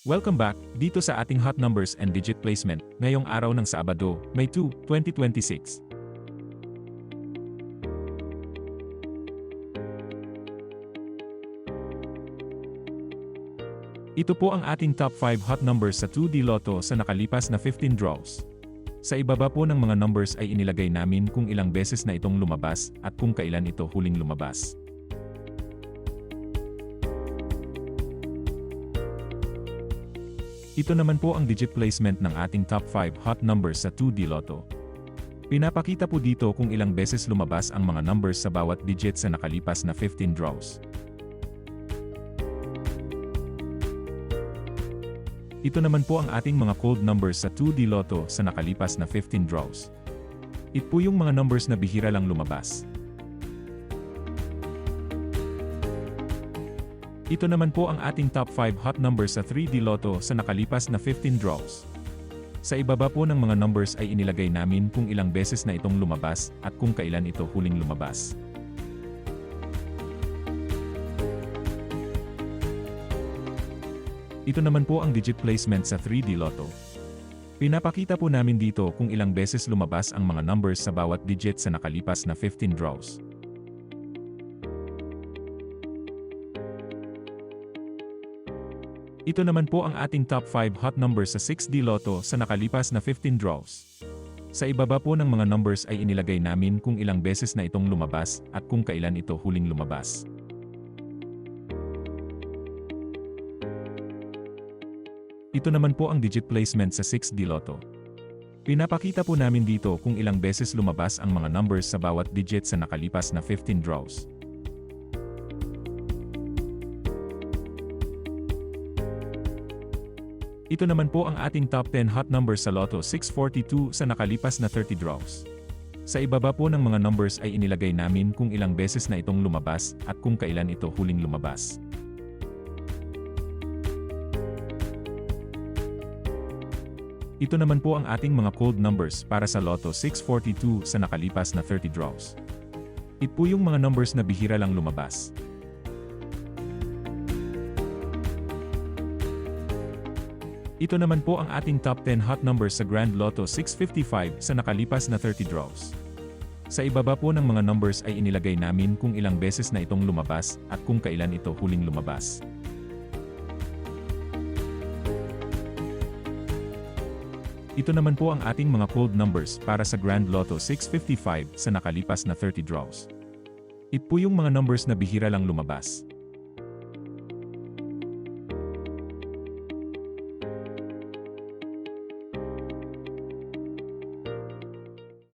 Welcome back dito sa ating hot numbers and digit placement ngayong araw ng Sabado, May 2, 2026. Ito po ang ating top 5 hot numbers sa 2D Lotto sa nakalipas na 15 draws. Sa ibaba po ng mga numbers ay inilagay namin kung ilang beses na itong lumabas at kung kailan ito huling lumabas. Ito naman po ang digit placement ng ating top 5 hot numbers sa 2D Lotto. Pinapakita po dito kung ilang beses lumabas ang mga numbers sa bawat digit sa nakalipas na 15 draws. Ito naman po ang ating mga cold numbers sa 2D Lotto sa nakalipas na 15 draws. Ito po yung mga numbers na bihira lang lumabas. Ito naman po ang ating top 5 hot numbers sa 3D Lotto sa nakalipas na 15 draws. Sa ibaba po ng mga numbers ay inilagay namin kung ilang beses na itong lumabas at kung kailan ito huling lumabas. Ito naman po ang digit placement sa 3D Lotto. Pinapakita po namin dito kung ilang beses lumabas ang mga numbers sa bawat digit sa nakalipas na 15 draws. Ito naman po ang ating top 5 hot numbers sa 6D Lotto sa nakalipas na 15 draws. Sa ibaba po ng mga numbers ay inilagay namin kung ilang beses na itong lumabas at kung kailan ito huling lumabas. Ito naman po ang digit placement sa 6D Lotto. Pinapakita po namin dito kung ilang beses lumabas ang mga numbers sa bawat digit sa nakalipas na 15 draws. Ito naman po ang ating top 10 hot numbers sa Lotto 642 sa nakalipas na 30 draws. Sa ibaba po ng mga numbers ay inilagay namin kung ilang beses na itong lumabas at kung kailan ito huling lumabas. Ito naman po ang ating mga cold numbers para sa Lotto 642 sa nakalipas na 30 draws. Ito po yung mga numbers na bihira lang lumabas. Ito naman po ang ating top 10 hot numbers sa Grand Lotto 655 sa nakalipas na 30 draws. Sa ibaba po ng mga numbers ay inilagay namin kung ilang beses na itong lumabas at kung kailan ito huling lumabas. Ito naman po ang ating mga cold numbers para sa Grand Lotto 655 sa nakalipas na 30 draws. Ito po yung mga numbers na bihira lang lumabas.